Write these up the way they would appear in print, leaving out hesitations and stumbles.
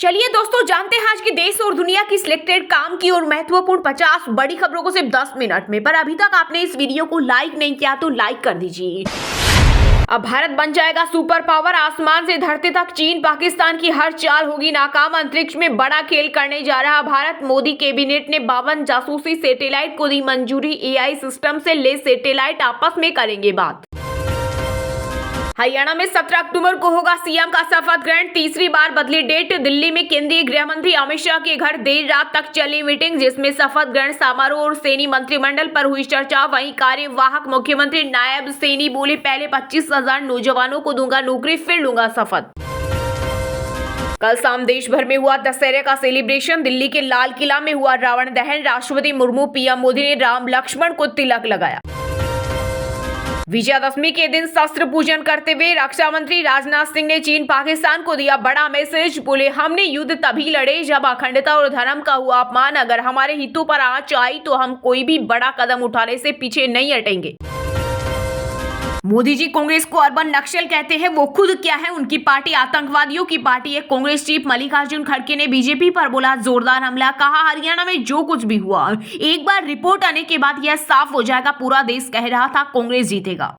चलिए दोस्तों, जानते हैं आज की देश और दुनिया की सिलेक्टेड काम की और महत्वपूर्ण 50 बड़ी खबरों को सिर्फ 10 मिनट में। पर अभी तक आपने इस वीडियो को लाइक नहीं किया तो लाइक कर दीजिए। अब भारत बन जाएगा सुपर पावर, आसमान से धरती तक चीन पाकिस्तान की हर चाल होगी नाकाम। अंतरिक्ष में बड़ा खेल करने जा रहा भारत। मोदी कैबिनेट ने 52 जासूसी सैटेलाइट को दी मंजूरी। एआई सिस्टम से ले सैटेलाइट आपस में करेंगे बात। हरियाणा में 17 अक्टूबर को होगा सीएम का शपथ ग्रहण। तीसरी बार बदली डेट। दिल्ली में केंद्रीय गृह मंत्री अमित शाह के घर देर रात तक चली मीटिंग, जिसमें शपथ ग्रहण समारोह और सैनी मंत्रिमंडल पर हुई चर्चा। वहीं कार्यवाहक मुख्यमंत्री नायब सैनी बोले, पहले 25,000 नौजवानों को दूंगा नौकरी, फिर लूंगा शपथ। कल शाम देश भर में हुआ दशहरे का सेलिब्रेशन। दिल्ली के लाल किला में हुआ रावण दहन। राष्ट्रपति मुर्मू, पीएम मोदी ने राम लक्ष्मण को तिलक लगाया। विजयादशमी के दिन शस्त्र पूजन करते हुए रक्षा मंत्री राजनाथ सिंह ने चीन पाकिस्तान को दिया बड़ा मैसेज। बोले, हमने युद्ध तभी लड़े जब अखंडता और धर्म का हुआ अपमान। अगर हमारे हितों पर आंच आई तो हम कोई भी बड़ा कदम उठाने से पीछे नहीं हटेंगे। मोदी जी कांग्रेस को अर्बन नक्सल कहते हैं, वो खुद क्या है? उनकी पार्टी आतंकवादियों की पार्टी है। कांग्रेस चीफ मल्लिकार्जुन खड़गे ने बीजेपी पर बोला जोरदार हमला। कहा, हरियाणा में जो कुछ भी हुआ, एक बार रिपोर्ट आने के बाद यह साफ हो जाएगा। पूरा देश कह रहा था कांग्रेस जीतेगा।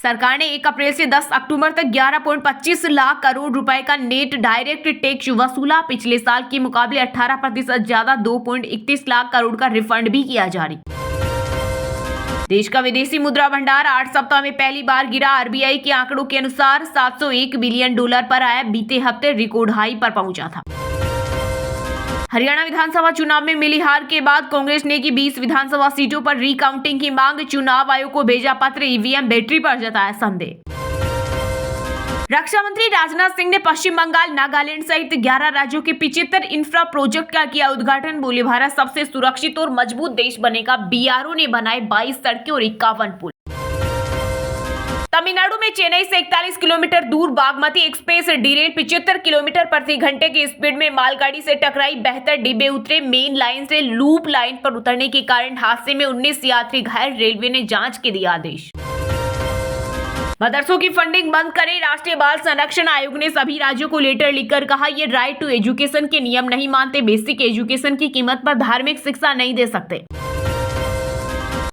सरकार ने 1 अप्रैल से 10 अक्टूबर तक 11.25 लाख करोड़ रुपए का नेट डायरेक्ट टैक्स वसूला। पिछले साल के मुकाबले 18% ज्यादा 2.31 लाख करोड़ का रिफंड भी किया जारी। देश का विदेशी मुद्रा भंडार 8 सप्ताह में पहली बार गिरा। आरबीआई के आंकड़ों के अनुसार 701 बिलियन डॉलर पर आया। बीते हफ्ते रिकॉर्ड हाई पर पहुंचा था। हरियाणा विधानसभा चुनाव में मिली हार के बाद कांग्रेस ने की 20 विधानसभा सीटों पर रीकाउंटिंग की मांग। चुनाव आयोग को भेजा पत्र। ईवीएम बैटरी पर जताया संदेह। रक्षा मंत्री राजनाथ सिंह ने पश्चिम बंगाल, नागालैंड सहित 11 राज्यों के 75 इंफ्रा प्रोजेक्ट का किया उद्घाटन। बोले, भारत सबसे सुरक्षित और मजबूत देश बनेगा। बीआरओ ने बनाए 22 सड़कें और 51 पुल। तमिलनाडु में चेन्नई से 41 किलोमीटर दूर बागमती एक्सप्रेस डिरेल 75 किलोमीटर प्रति घंटे की स्पीड में मालगाड़ी से टकराई। 72 डिब्बे उतरे। मेन लाइन से लूप लाइन पर उतरने के कारण हादसे में 19 यात्री घायल। रेलवे ने जांच के दिया आदेश। मदरसों की फंडिंग बंद करें। राष्ट्रीय बाल संरक्षण आयोग ने सभी राज्यों को लेटर लिखकर कहा, ये राइट टू एजुकेशन के नियम नहीं मानते। बेसिक एजुकेशन की कीमत पर धार्मिक शिक्षा नहीं दे सकते।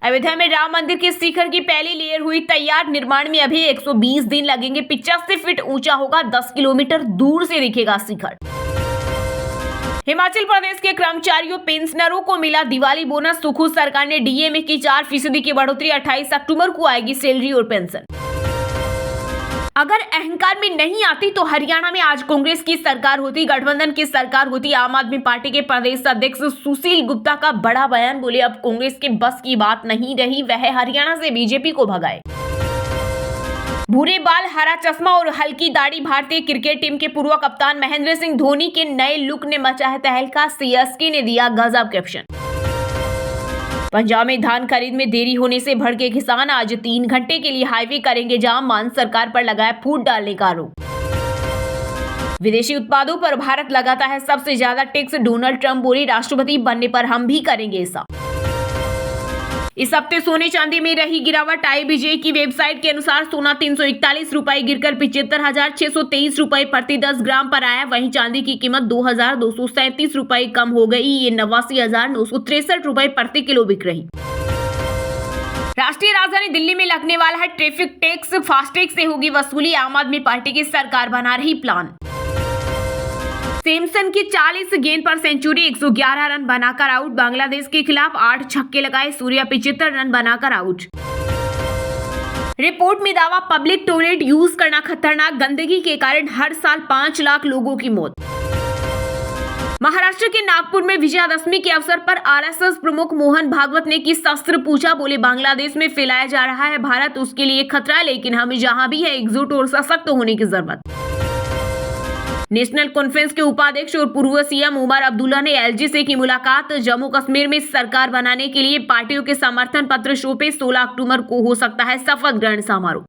अयोध्या में राम मंदिर के शिखर की पहली लेयर हुई तैयार। निर्माण में अभी 120 दिन लगेंगे। 85 फीट ऊंचा होगा। 10 किलोमीटर दूर से दिखेगा शिखर। हिमाचल प्रदेश के कर्मचारियों पेंशनरों को मिला दिवाली बोनस। सुखू सरकार ने डीए में की 4% की बढ़ोतरी। 28 अक्टूबर को आएगी सैलरी और पेंशन। अगर अहंकार में नहीं आती तो हरियाणा में आज कांग्रेस की सरकार होती, गठबंधन की सरकार होती। आम आदमी पार्टी के प्रदेश अध्यक्ष सुशील गुप्ता का बड़ा बयान। बोले, अब कांग्रेस के बस की बात नहीं रही, वह हरियाणा से बीजेपी को भगाए। भूरे बाल, हरा चश्मा और हल्की दाढ़ी भारतीय क्रिकेट टीम के पूर्व कप्तान महेंद्र सिंह धोनी के नए लुक ने मचा है तहलका। सीएसके ने दिया गजब कैप्शन। पंजाब में धान खरीद में देरी होने से भड़के किसान। आज 3 घंटे के लिए हाईवे करेंगे जाम। मान सरकार पर लगाया फूट डालने का आरोप। विदेशी उत्पादों पर भारत लगाता है सबसे ज्यादा टैक्स। डोनाल्ड ट्रंप बोले, राष्ट्रपति बनने पर हम भी करेंगे ऐसा। इस हफ्ते सोने चांदी में रही गिरावट। आईबीजे की वेबसाइट के अनुसार सोना 341 रुपए गिरकर 75,623 रुपए प्रति 10 ग्राम पर आया। वहीं चांदी की कीमत 2,237 रुपए कम हो गई। ये 89,963 रुपए प्रति किलो बिक रही। राष्ट्रीय राजधानी दिल्ली में लगने वाला है ट्रैफिक टैक्स। फास्टैग से होगी वसूली। आम आदमी पार्टी की सरकार बना रही प्लान। सैमसन की 40 गेंद पर सेंचुरी, 111 रन बनाकर आउट। बांग्लादेश के खिलाफ 8 छक्के लगाए सूर्या, 75 रन बनाकर आउट। रिपोर्ट में दावा, पब्लिक टॉयलेट यूज करना खतरनाक। गंदगी के कारण हर साल 5 लाख लोगों की मौत। महाराष्ट्र के नागपुर में विजयादशमी के अवसर पर आरएसएस प्रमुख मोहन भागवत ने की शस्त्र पूजा। बोले, बांग्लादेश में फैलाया जा रहा है भारत उसके लिए खतरा, लेकिन हमें जहां भी है एकजुट और सशक्त होने की जरूरत। नेशनल कॉन्फ्रेंस के उपाध्यक्ष और पूर्व सीएम उमर अब्दुल्ला ने एलजी से की मुलाकात। जम्मू कश्मीर में सरकार बनाने के लिए पार्टियों के समर्थन पत्र सौंपे। 16 अक्टूबर को हो सकता है शपथ ग्रहण समारोह।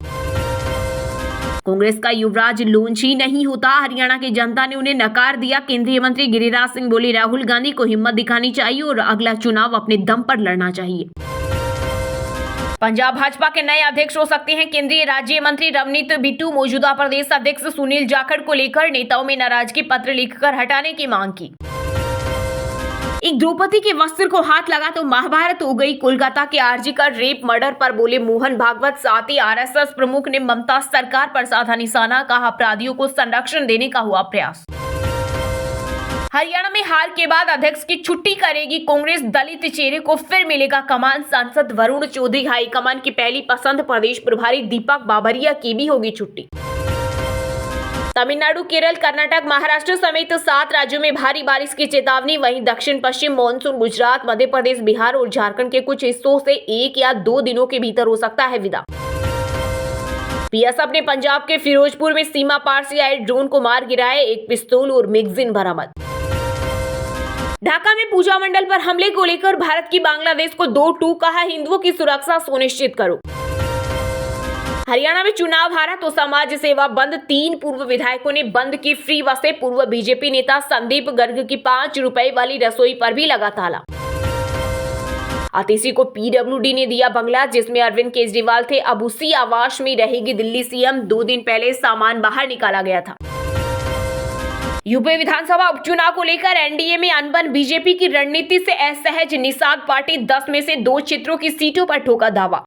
कांग्रेस का युवराज लॉन्च ही नहीं होता। हरियाणा की जनता ने उन्हें नकार दिया। केंद्रीय मंत्री गिरिराज सिंह बोले, राहुल गांधी को हिम्मत दिखानी चाहिए और अगला चुनाव अपने दम पर लड़ना चाहिए। पंजाब भाजपा के नए अध्यक्ष हो सकते हैं केंद्रीय राज्य मंत्री रवनीत बिट्टू। मौजूदा प्रदेश अध्यक्ष सुनील जाखड़ को लेकर नेताओं में नाराजगी पत्र लिखकर हटाने की मांग की। एक द्रौपदी के वस्त्र को हाथ लगा तो महाभारत हो गई। कोलकाता के आरजी का रेप मर्डर पर बोले मोहन भागवत। साथ ही आरएसएस प्रमुख ने ममता सरकार पर साधा निशाना, कहा अपराधियों को संरक्षण देने का हुआ प्रयास। हरियाणा में हार के बाद अध्यक्ष की छुट्टी करेगी कांग्रेस, दलित चेहरे को फिर मिलेगा कमान। सांसद वरुण चौधरी हाईकमान की पहली पसंद, प्रदेश प्रभारी दीपक बाबरिया की भी होगी छुट्टी। तमिलनाडु, केरल, कर्नाटक, महाराष्ट्र समेत 7 राज्यों में भारी बारिश की चेतावनी। वहीं दक्षिण पश्चिम मानसून गुजरात, मध्य प्रदेश, बिहार और झारखंड के कुछ हिस्सों से 1 या 2 दिनों के भीतर हो सकता है विदा। बीएसएफ ने पंजाब के फिरोजपुर में सीमा पार से आए ड्रोन को मार गिराया, 1 पिस्तौल और मैगजीन बरामद। ढाका में पूजा मंडल पर हमले को लेकर भारत की बांग्लादेश को 2-2 कहा, हिंदुओं की सुरक्षा सुनिश्चित करो। हरियाणा में चुनाव हारा तो समाज सेवा बंद, 3 पूर्व विधायकों ने बंद की फ्री बसें। पूर्व बीजेपी नेता संदीप गर्ग की 5 रुपए वाली रसोई पर भी लगा ताला। आतिशी को पीडब्ल्यूडी ने दिया बंगला जिसमें अरविंद केजरीवाल थे, अब उसी आवास में रहेगी दिल्ली सीएम। 2 दिन पहले सामान बाहर निकाला गया था। यूपी विधानसभा उपचुनाव को लेकर एनडीए में अनबन, बीजेपी की रणनीति से असहज निषाद पार्टी। 10 में से 2 क्षेत्रों की सीटों पर ठोका दावा।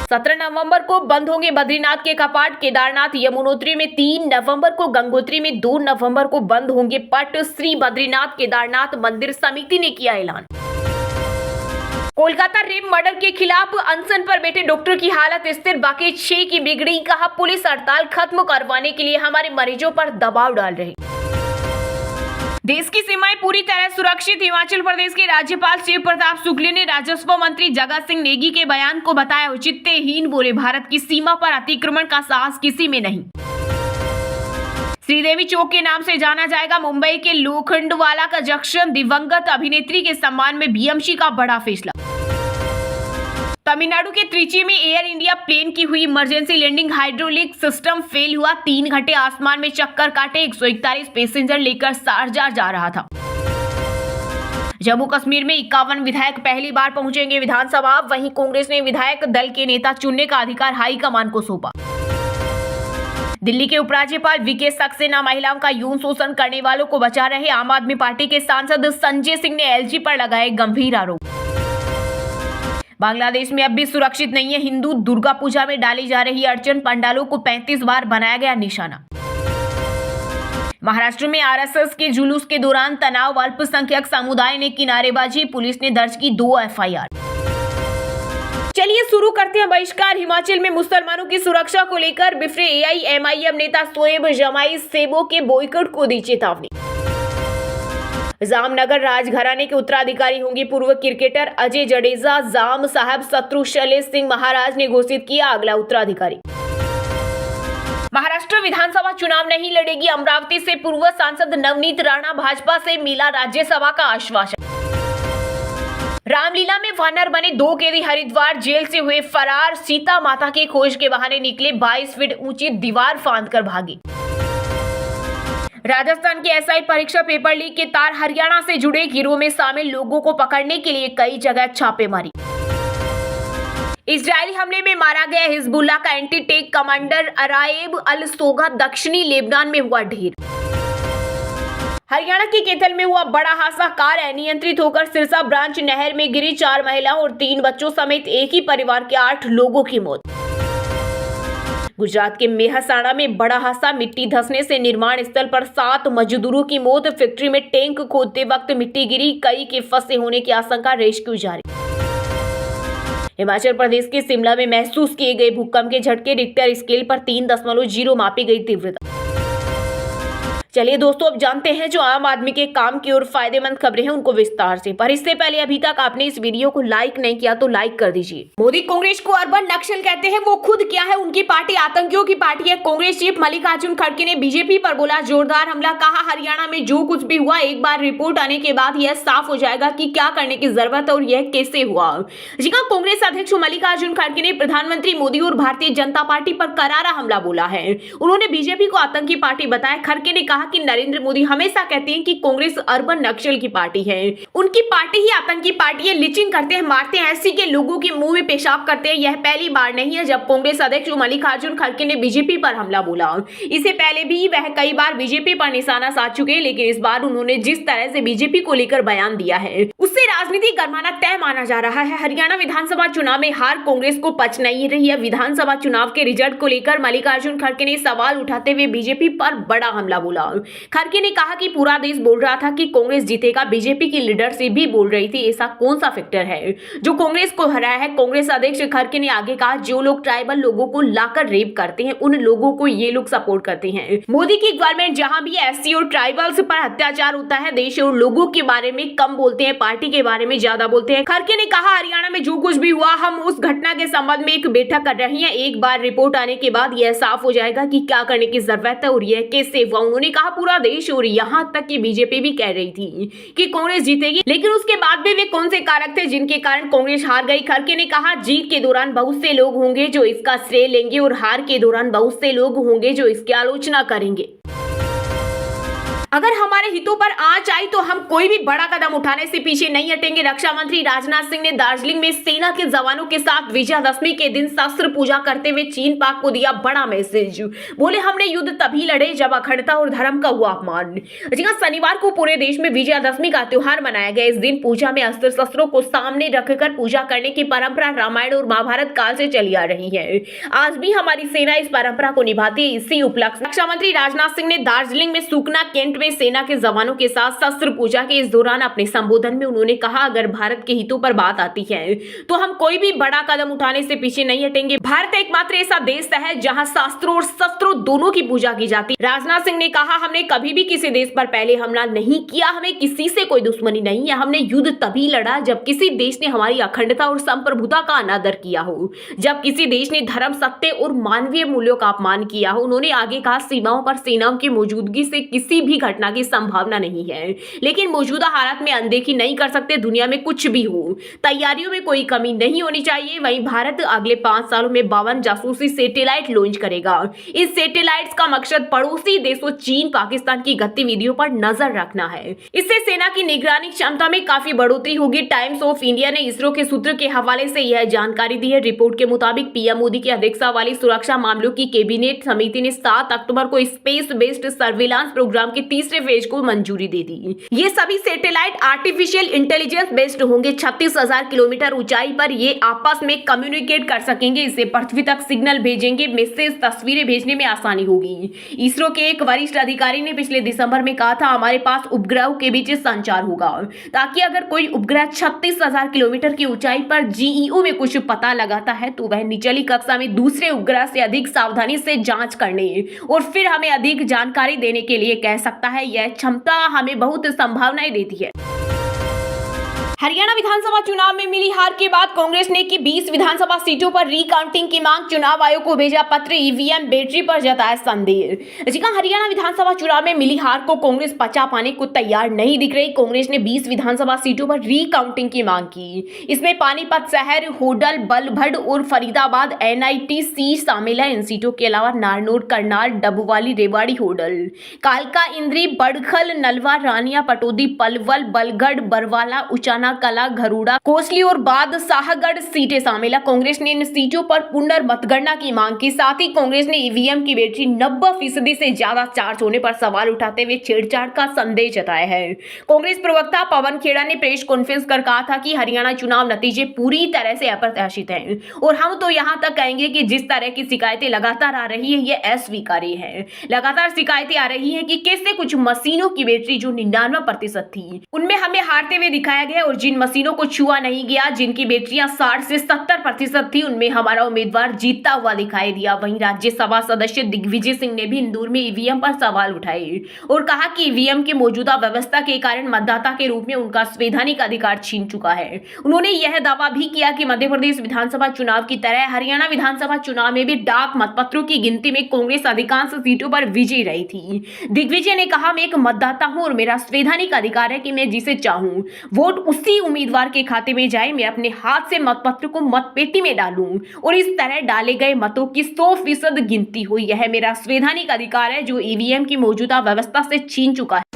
17 नवंबर को बंद होंगे बद्रीनाथ के कपाट, केदारनाथ, यमुनोत्री में 3 नवंबर को, गंगोत्री में 2 नवंबर को बंद होंगे पट। श्री बद्रीनाथ केदारनाथ मंदिर समिति ने किया ऐलान। कोलकाता रेप मर्डर के खिलाफ अनशन पर बैठे डॉक्टर की हालत स्थिर, बाकी 6 की बिगड़ी। कहा पुलिस हड़ताल खत्म करवाने के लिए हमारे मरीजों पर दबाव डाल रही। देश की सीमाएं पूरी तरह सुरक्षित, हिमाचल प्रदेश के राज्यपाल शिव प्रताप शुक्ल ने राजस्व मंत्री जगत सिंह नेगी के बयान को बताया औचित्यहीन। बोले भारत की सीमा पर अतिक्रमण का साहस किसी में नहीं। श्रीदेवी चौक के नाम से जाना जाएगा मुंबई के लोखंडवाला का जंक्शन। दिवंगत अभिनेत्री के सम्मान में बीएमसी का बड़ा फैसला। तमिलनाडु के त्रिची में एयर इंडिया प्लेन की हुई emergency landing, hydraulic system fail हुआ। 3 घंटे आसमान में चक्कर काटे, 141 पैसेंजर लेकर शारजाह जा रहा था। जम्मू कश्मीर में 51 विधायक पहली बार पहुंचेंगे विधानसभा। वहीं कांग्रेस ने विधायक दल के नेता चुनने का अधिकार हाईकमान को सौंपा। दिल्ली के उपराज्यपाल वीके सक्सेना महिलाओं का यौन शोषण करने वालों को बचा रहे। आम आदमी पार्टी के सांसद संजय सिंह ने एलजी पर लगाए गंभीर आरोप। बांग्लादेश में अब भी सुरक्षित नहीं है हिंदू, दुर्गा पूजा में डाली जा रही अड़चन, पंडालों को 35 बार बनाया गया निशाना। महाराष्ट्र में आरएसएस के जुलूस के दौरान तनाव, अल्पसंख्यक समुदाय ने किनारेबाजी, पुलिस ने दर्ज की 2 एफआईआर। चलिए शुरू करते हैं बहिष्कार। हिमाचल में मुसलमानों की सुरक्षा को लेकर बिफरे एआईएमआईएम नेता शोएब जमाई सेबो के बॉयकॉट को दी चेतावनी। जामनगर राजघराने के उत्तराधिकारी होंगे पूर्व क्रिकेटर अजय जडेजा। जाम साहब शत्रु शैलेश सिंह महाराज ने घोषित किया अगला उत्तराधिकारी। महाराष्ट्र विधानसभा चुनाव नहीं लड़ेगी अमरावती से पूर्व सांसद नवनीत राणा, भाजपा से मिला राज्यसभा का आश्वासन। रामलीला में वानर बने 2 कैदी हरिद्वार जेल से हुए फरार। सीता माता की खोज के बहाने निकले, 22 फीट ऊंची दीवार फांदकर भागे। राजस्थान के एसआई परीक्षा पेपर लीक के तार, हरियाणा से जुड़े गिरोह में शामिल लोगों को पकड़ने के लिए कई जगह छापेमारी। इजरायली हमले में मारा गया हिजबुल्लाह का एंटी टैंक कमांडर अराएब अल सोगा, दक्षिणी लेबनान में हुआ ढेर। हरियाणा के कैथल में हुआ बड़ा हादसा, कार अनियंत्रित होकर सिरसा ब्रांच नहर में गिरी, 4 महिलाओं और 3 बच्चों समेत एक ही परिवार के 8 लोगों की मौत। गुजरात के मेहसाणा में बड़ा हादसा, मिट्टी धंसने से निर्माण स्थल पर 7 मजदूरों की मौत। फैक्ट्री में टैंक खोदते वक्त मिट्टी गिरी, कई के फंसे होने की आशंका, रेस्क्यू जारी। हिमाचल प्रदेश के शिमला में महसूस किए गए भूकंप के झटके, रिक्टर स्केल पर 3.0 मापी गई तीव्रता। चलिए दोस्तों, अब जानते हैं जो आम आदमी के काम की और फायदेमंद खबरें हैं उनको विस्तार से। पर इससे पहले अभी तक आपने इस वीडियो को लाइक नहीं किया तो लाइक कर दीजिए। मोदी कांग्रेस को अर्बन नक्सल कहते हैं, वो खुद क्या है? उनकी पार्टी आतंकियों की पार्टी है। कांग्रेस चीफ मल्लिकार्जुन खड़गे ने बीजेपी पर बोला जोरदार हमला, कहा हरियाणा में जो कुछ भी हुआ एक बार रिपोर्ट आने के बाद यह साफ हो जाएगा कि क्या करने की जरूरत है और यह कैसे हुआ। जी हाँ, कांग्रेस अध्यक्ष मल्लिकार्जुन खड़गे ने प्रधानमंत्री मोदी और भारतीय जनता पार्टी पर करारा हमला बोला है। उन्होंने बीजेपी को आतंकी पार्टी बताया। खड़गे ने कहा कहा कि नरेंद्र मोदी हमेशा कहते हैं कि कांग्रेस अर्बन नक्सल की पार्टी है, उनकी पार्टी ही आतंकी पार्टी है, लिचिंग करते हैं, मारते हैं, ऐसी के लोगों के मुंह में पेशाब करते हैं। यह पहली बार नहीं है जब कांग्रेस अध्यक्ष मल्लिकार्जुन खड़गे ने बीजेपी पर हमला बोला। इससे पहले भी वह कई बार बीजेपी पर निशाना साध चुके हैं, लेकिन इस बार उन्होंने जिस तरह से बीजेपी को लेकर बयान दिया है उससे राजनीति गरमाना तय माना जा रहा है। हरियाणा विधानसभा चुनाव में हार कांग्रेस को पच नहीं रही है। विधानसभा चुनाव के रिजल्ट को लेकर मल्लिकार्जुन खड़गे ने सवाल उठाते हुए बीजेपी पर बड़ा हमला बोला। खड़गे ने कहा कि पूरा देश बोल रहा था कि कांग्रेस जीतेगा, बीजेपी की लीडरशिप भी बोल रही थी। ऐसा कौन सा फैक्टर है जो कांग्रेस को हराया है? कांग्रेस अध्यक्ष खड़गे ने आगे कहा, जो लोग ट्राइबल लोगों को लाकर रेप करते हैं उन लोगों को ये लोग सपोर्ट करते हैं। मोदी की गवर्नमेंट जहां भी एससी और ट्राइबल्स पर अत्याचार होता है, देश और लोगों के बारे में कम बोलते हैं, पार्टी के बारे में ज्यादा बोलते हैं। खड़गे ने कहा, हरियाणा में जो कुछ भी हुआ हम उस घटना के संबंध में एक बैठक कर रही हैं। एक बार रिपोर्ट आने के बाद यह साफ हो जाएगा कि क्या करने की जरूरत है और यह कैसे हुआ। उन्होंने कहा पूरा देश और यहां तक कि बीजेपी भी कह रही थी कि कांग्रेस जीतेगी, लेकिन उसके बाद भी वे कौन से कारक थे जिनके कारण कांग्रेस हार गई। खड़गे ने कहा, जीत के दौरान बहुत से लोग होंगे जो इसका श्रेय लेंगे और हार के दौरान बहुत से लोग होंगे जो इसकी आलोचना करेंगे। अगर हमारे हितों पर आंच आई तो हम कोई भी बड़ा कदम उठाने से पीछे नहीं हटेंगे। रक्षा मंत्री राजनाथ सिंह ने दार्जिलिंग में सेना के जवानों के साथ विजयादशमी के दिन शस्त्र पूजा करते हुए चीन पाक को दिया बड़ा मैसेज। बोले, हमने युद्ध तभी लड़े जब अखंडता और धर्म का हुआ अपमान। जी हां, शनिवार को पूरे देश में विजयादशमी का त्योहार मनाया गया। इस दिन पूजा में अस्त्र शस्त्रों को सामने रखकर पूजा करने की परंपरा रामायण और महाभारत काल से चली आ रही है। आज भी हमारी सेना इस परंपरा को निभाती है। इसी उपलक्ष्य रक्षा मंत्री राजनाथ सिंह ने दार्जिलिंग में सुकना कैंट में सेना के जवानों के साथ शस्त्र पूजा के इस दौरान अपने संबोधन में उन्होंने कहा, अगर भारत के हितों पर बात आती है तो हम कोई भी बड़ा कदम उठाने से पीछे नहीं हटेंगे। भारत एकमात्र ऐसा देश है जहां शास्त्रों और शस्त्रों दोनों की पूजा की जाती है। राजनाथ सिंह ने कहा, हमने कभी भी किसी देश पर पहले हमला नहीं किया, हमें किसी से कोई दुश्मनी नहीं है। हमने युद्ध तभी लड़ा जब किसी देश ने हमारी अखंडता और संप्रभुता का अनादर किया हो, जब किसी देश ने धर्म, सत्य और मानवीय मूल्यों का अपमान किया हो। उन्होंने आगे कहा, सीमाओं पर सेनाओं की मौजूदगी से किसी भी घटना की संभावना नहीं है, लेकिन मौजूदा हालात में अनदेखी नहीं कर सकते। दुनिया में कुछ भी हो, तैयारियों में कोई कमी नहीं होनी चाहिए। वहीं भारत अगले 5 सालों में 52 जासूसी सैटेलाइट लॉन्च करेगा। इस सैटेलाइट्स का मकसद पड़ोसी देशों चीन, पाकिस्तान की गतिविधियों पर नजर रखना है। इससे सेना की निगरानी क्षमता में काफी बढ़ोतरी होगी। टाइम्स ऑफ इंडिया ने इसरो के सूत्र के हवाले से यह जानकारी दी है। रिपोर्ट के मुताबिक पीएम मोदी की अध्यक्षता वाली सुरक्षा मामलों की कैबिनेट समिति ने 7 अक्टूबर को स्पेस बेस्ड सर्विलांस प्रोग्राम के तीसरे फेज को मंजूरी दे दी। ये सभी सैटेलाइट आर्टिफिशियल इंटेलिजेंस बेस्ड होंगे। 36,000 किलोमीटर ऊंचाई पर ये आपस में कम्युनिकेट कर सकेंगे। इससे पृथ्वी तक सिग्नल भेजेंगे, मैसेज, तस्वीरें भेजने में आसानी होगी। इसरो के एक वरिष्ठ अधिकारी ने पिछले दिसंबर में कहा था, हमारे पास उपग्रहों के बीच संचार होगा, ताकि अगर कोई उपग्रह 36,000 किलोमीटर की ऊंचाई पर जीईओ में कुछ पता लगाता है तो वह निचली कक्षा में दूसरे उपग्रह से अधिक सावधानी से जांच करने और फिर हमें अधिक जानकारी देने के लिए कह सकता है। यह क्षमता हमें बहुत संभावनाएं देती है। हरियाणा विधानसभा चुनाव में मिली हार के बाद कांग्रेस ने की 20 विधानसभा सीटों पर रीकाउंटिंग की मांग। चुनाव आयोग को भेजा पत्र, ईवीएम बैटरी पर जताया संदेह। जी हां, हरियाणा विधानसभा चुनाव में मिली हार को कांग्रेस पचा पाने को तैयार नहीं दिख रही। कांग्रेस ने 20 विधानसभा सीटों पर रीकाउंटिंग की मांग की। इसमें पानीपत शहर, होडल, बलभड़ और फरीदाबाद NITC शामिल है। इन सीटों के अलावा नारनौल, करनाल, डबवाली, रेवाड़ी, होडल, कालका, इंद्री, बड़खल, नलवा, रानिया, पटौदी, पलवल, बलगढ़, बरवाला, उचाना कला, घरूड़ा, कोसली और बादशाहगढ़ सीटें शामिल है। कांग्रेस ने इन सीटों पर पुनर्मतगणना की मांग की। साथ ही कांग्रेस ने ईवीएम की बैटरी 90% से ज्यादा चार्ज होने पर सवाल उठाते हुए छेड़छाड़ का संदेह जताया है। कांग्रेस प्रवक्ता पवन खेड़ा ने प्रेस कॉन्फ्रेंस कर कहा था कि हरियाणा चुनाव नतीजे पूरी तरह से अप्रत्याशित हैं और हम तो यहां तक कहेंगे कि जिस तरह की शिकायतें लगातार आ रही है ये अस्वीकार्य है। लगातार शिकायतें आ रही है कि कैसे कुछ मशीनों की बैटरी जो 99% थी उनमें हमें हारते हुए दिखाया गया और जिन मशीनों को छुआ नहीं गया, जिनकी बैटरियां 60 से 70% थी, उनमें हमारा उम्मीदवार जीतता हुआ दिखाई दिया। वहीं राज्यसभा सदस्य दिग्विजय सिंह ने भी इंदौर में ईवीएम पर सवाल उठाए और कहा कि ईवीएम की मौजूदा व्यवस्था के कारण मतदाता के रूप में उनका संवैधानिक अधिकार छीन चुका है। उन्होंने यह दावा भी किया कि मध्य प्रदेश विधानसभा चुनाव की तरह हरियाणा विधानसभा चुनाव में भी डाक मतपत्रों की गिनती में कांग्रेस अधिकांश सीटों पर विजयी रही थी। दिग्विजय ने कहा, मैं एक मतदाता हूं और मेरा संवैधानिक अधिकार है कि मैं जिसे चाहूं वोट उसी उसी उम्मीदवार के खाते में जाए, मैं अपने हाथ से मतपत्र को मतपेटी में डालूं और इस तरह डाले गए मतों की 100% गिनती हो। यह मेरा संवैधानिक अधिकार है जो ईवीएम की मौजूदा व्यवस्था से छीन चुका है।